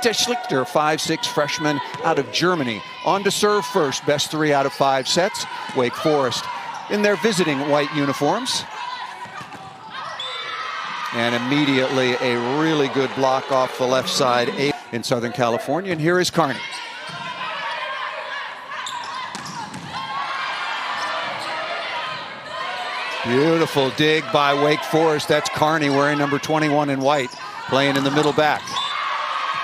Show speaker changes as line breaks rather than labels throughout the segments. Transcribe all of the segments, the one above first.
Grete Schlichter, 5'6" freshman out of Germany. On to serve first, best 3 out of 5 sets. Wake Forest in their visiting white uniforms. And immediately a really good block off the left side in Southern California. And here is Carney. Beautiful dig by Wake Forest. That's Carney wearing number 21 in white, playing in the middle back.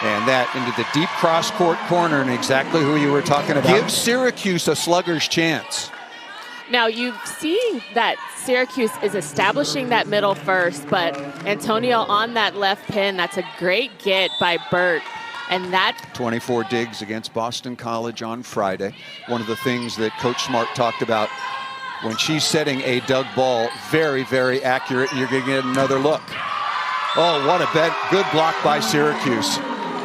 And that into the deep cross-court corner, and exactly who you were talking about. Gives Syracuse a slugger's chance.
Now, you've seen that Syracuse is establishing that middle first, but Antonio on that left pin, that's a great get by Burt. And that
24 digs against Boston College on Friday. One of the things that Coach Smart talked about when she's setting a dug ball, very, very accurate. You're going to get another look. Oh, what a good block by Syracuse.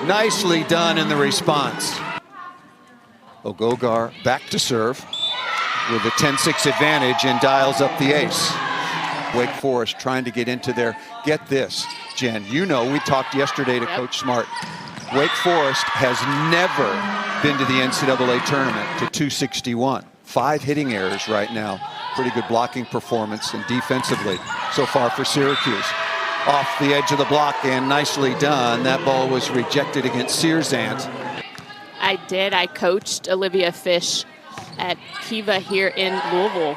Nicely done in the response. Ogogar back to serve with a 10-6 advantage and dials up the ace. Wake Forest trying to get into there. Get this, Jen, you know, we talked yesterday to Coach Smart. Wake Forest has never been to the NCAA tournament to 261. 5 hitting errors right now. Pretty good blocking performance and defensively so far for Syracuse. Off the edge of the block and nicely done. That ball was rejected against Searsant.
I did. I coached Olivia Fish at Kiva here in Louisville.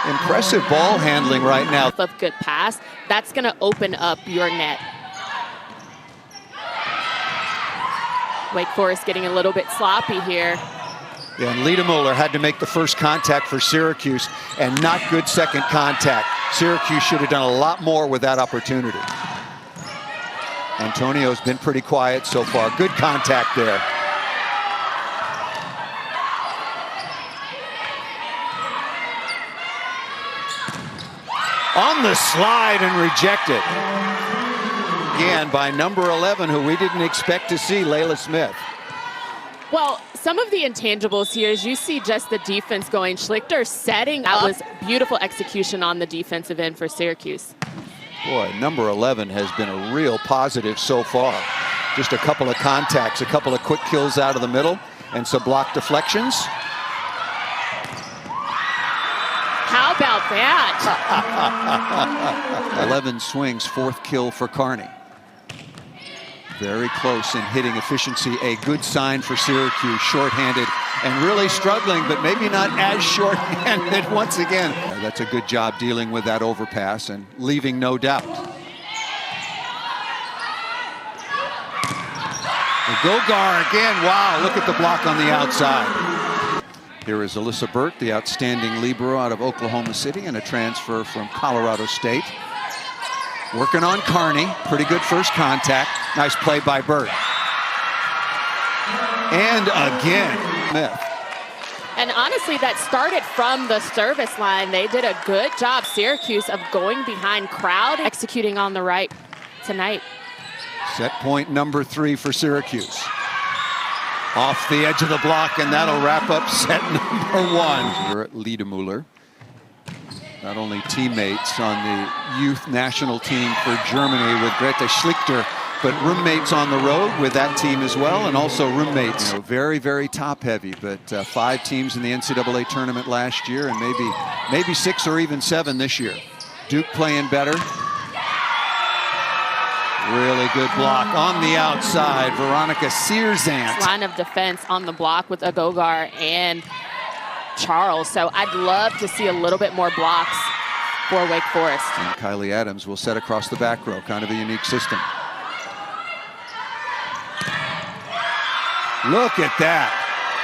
Impressive ball handling right now.
Of good pass. That's going to open up your net. Wake Forest getting a little bit sloppy here.
Yeah, and Lita Mueller had to make the first contact for Syracuse, and not good second contact. Syracuse should have done a lot more with that opportunity. Antonio's been pretty quiet so far. Good contact there. On the slide and rejected. Again by number 11, who we didn't expect to see, Layla Smith.
Well, some of the intangibles here is you see just the defense going. Schlichter setting up. That was beautiful execution on the defensive end for Syracuse.
Boy, number 11 has been a real positive so far. Just a couple of contacts, a couple of quick kills out of the middle, and some block deflections.
How about that?
11 swings, 4th kill for Carney. Very close in hitting efficiency. A good sign for Syracuse. Shorthanded and really struggling, but maybe not as shorthanded once again. That's a good job dealing with that overpass and leaving no doubt. Gogar again. Wow, look at the block on the outside. Here is Alyssa Burt, the outstanding libero out of Oklahoma City and a transfer from Colorado State. Working on Carney. Pretty good first contact. Nice play by Burt. And again, Smith.
And honestly, that started from the service line. They did a good job, Syracuse, of going behind crowd, executing on the right tonight.
Set point number 3 for Syracuse. Off the edge of the block, and that'll wrap up set number 1. We're at Lita Mueller. Not only teammates on the youth national team for Germany with Grete Schlichter, but roommates on the road with that team as well, and also roommates. You know, very, very top-heavy, but 5 teams in the NCAA tournament last year, and maybe 6 or even 7 this year. Duke playing better. Really good block on the outside. Veronica Searsant.
Line of defense on the block with Agogar and Charles. So I'd love to see a little bit more blocks for Wake Forest.
And Kylie Adams will set across the back row. Kind of a unique system. Look at that.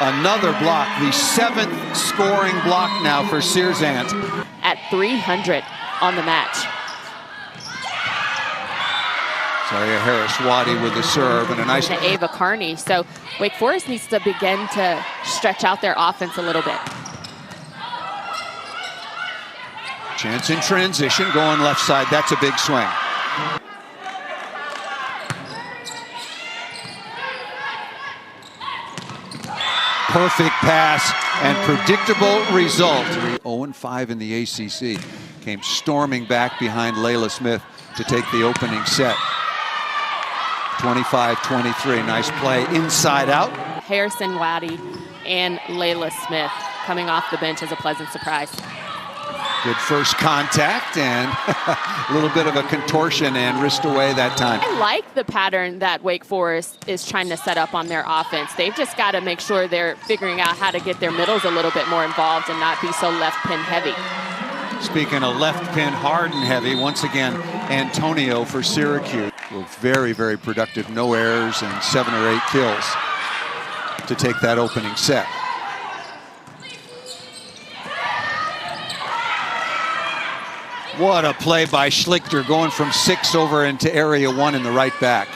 Another block. The 7th scoring block now for Searsant.
At 300 on the match.
Zaria Harris-Waddy with the serve and a nice...
To Ava Carney. So Wake Forest needs to begin to stretch out their offense a little bit.
Chance in transition, going left side. That's a big swing. Perfect pass and predictable result. 0-5 in the ACC. came storming back behind Layla Smith to take the opening set. 25-23, nice play inside out.
Harrison Waddy and Layla Smith coming off the bench as a pleasant surprise.
Good first contact and a little bit of a contortion and wrist away that time.
I like the pattern that Wake Forest is trying to set up on their offense. They've just got to make sure they're figuring out how to get their middles a little bit more involved and not be so left pin heavy.
Speaking of left pin hard and heavy, once again, Antonio for Syracuse. Well, very, very productive. No errors and 7 or 8 kills to take that opening set. What a play by Schlichter, going from 6 over into area 1 in the right back.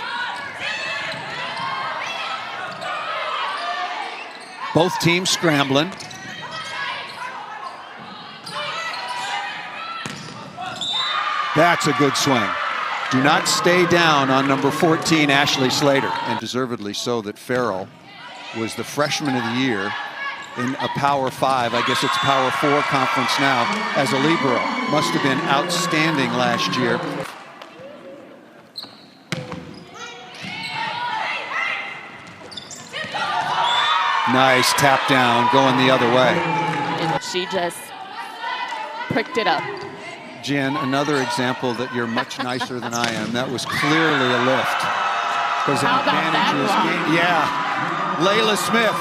Both teams scrambling. That's a good swing. Do not stay down on number 14, Ashley Slater. And deservedly so that Farrell was the freshman of the year in a Power 5, I guess it's Power 4 conference now, as a libero. Must have been outstanding last year. Nice tap down, going the other way.
And she just pricked it up.
Jen, another example that you're much nicer than I am. That was clearly a lift. There's an advantage in this game. Yeah, Layla Smith.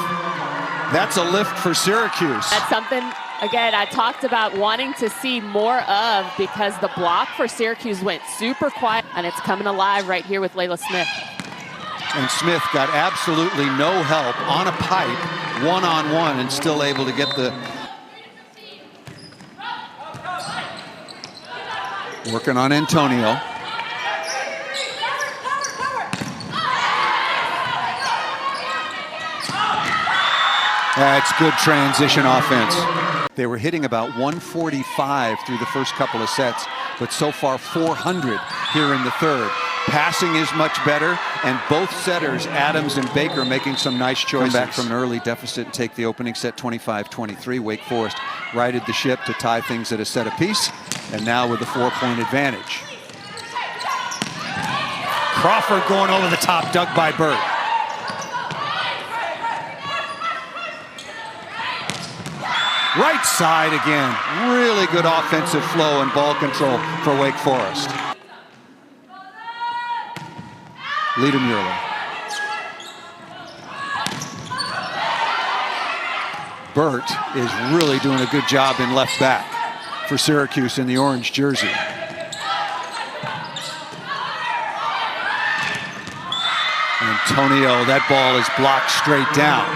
That's a lift for Syracuse.
That's something, again, I talked about wanting to see more of, because the block for Syracuse went super quiet, and it's coming alive right here with Layla Smith.
And Smith got absolutely no help on a pipe, one-on-one, and still able to get the... Working on Antonio. That's good transition offense. They were hitting about 145 through the first couple of sets, but so far 400 here in the third. Passing is much better, and both setters, Adams and Baker, making some nice choices. Come back from an early deficit and take the opening set 25-23. Wake Forest righted the ship to tie things at a set apiece, and now with a 4-point advantage. Crawford going over the top, dug by Burt. Right side again. Really good offensive flow and ball control for Wake Forest. Lita Mueller. Burt is really doing a good job in left back for Syracuse in the orange jersey. Antonio, that ball is blocked straight down.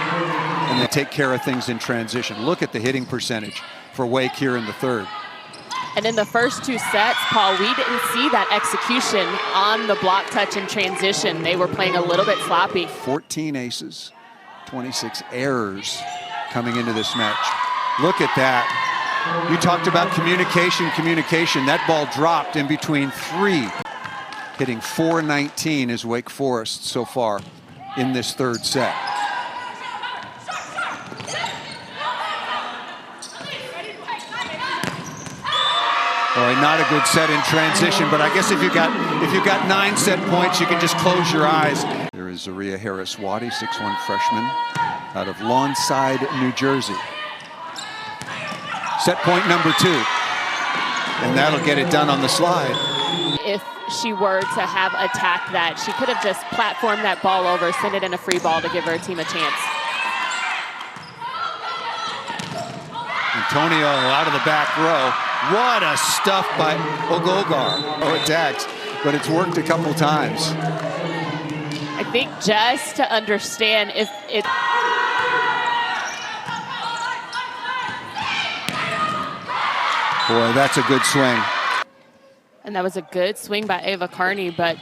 And they take care of things in transition. Look at the hitting percentage for Wake here in the third.
And in the first 2 sets, Paul, we didn't see that execution on the block touch and transition. They were playing a little bit sloppy.
14 aces, 26 errors coming into this match. Look at that. You talked about communication. That ball dropped in between 3. Hitting 419 is Wake Forest so far in this third set. Boy, not a good set in transition, but I guess if you got 9 set points, you can just close your eyes. There is Zaria Harris-Waddy, 6'1" freshman out of Lawnside, New Jersey. Set point number 2, and that'll get it done on the slide.
If she were to have attacked that, she could have just platformed that ball over, sent it in a free ball to give her team a chance.
Antonio out of the back row. What a stuff by Ogogar. Oh, attacks, but it's worked a couple times.
I think just to understand if it...
Boy, that's a good swing.
And that was a good swing by Ava Carney, but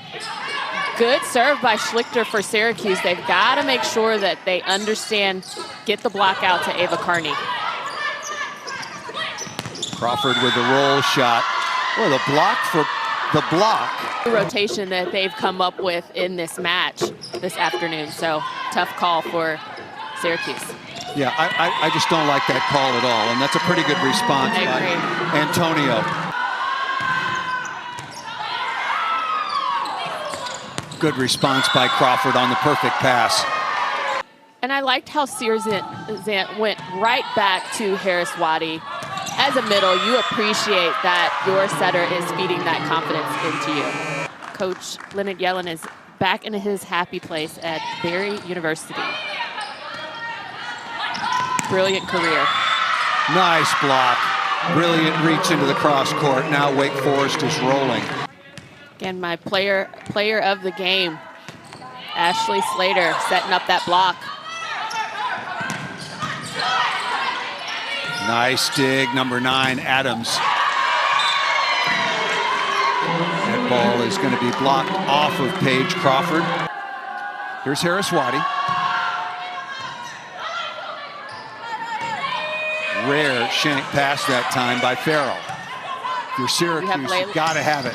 good serve by Schlichter for Syracuse. They've got to make sure that they understand, get the block out to Ava Carney.
Crawford with the roll shot. Well, the block.
The rotation that they've come up with in this match this afternoon. So tough call for Syracuse.
Yeah, I just don't like that call at all. And that's a pretty good response by Antonio. Good response by Crawford on the perfect pass.
And I liked how Searzant went right back to Harris Waddy. As a middle, you appreciate that your setter is feeding that confidence into you. Coach Leonard Yellen is back in his happy place at Barry University. Brilliant career.
Nice block. Brilliant reach into the cross court. Now Wake Forest is rolling.
Again, my player of the game, Ashley Slater, setting up that block.
Nice dig, number 9, Adams. That ball is going to be blocked off of Paige Crawford. Here's Harris Waddy. Rare shank pass that time by Farrell. If you're Syracuse, you've got to have it.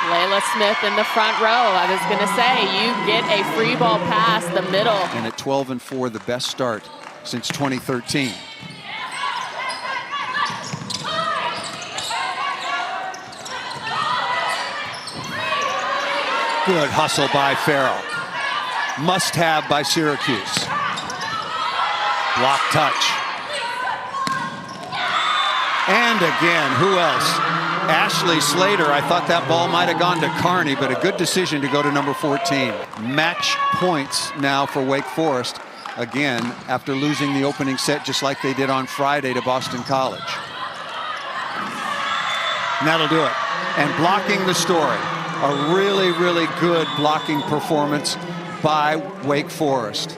Layla Smith in the front row. I was going to say, you get a free ball pass the middle.
And at 12-4, the best start since 2013. Good hustle by Farrell. Must have by Syracuse. Block touch. And again, who else? Ashley Slater. I thought that ball might have gone to Carney, but a good decision to go to number 14. Match points now for Wake Forest. Again, after losing the opening set just like they did on Friday to Boston College. And that'll do it. And blocking the story. A really, really good blocking performance by Wake Forest.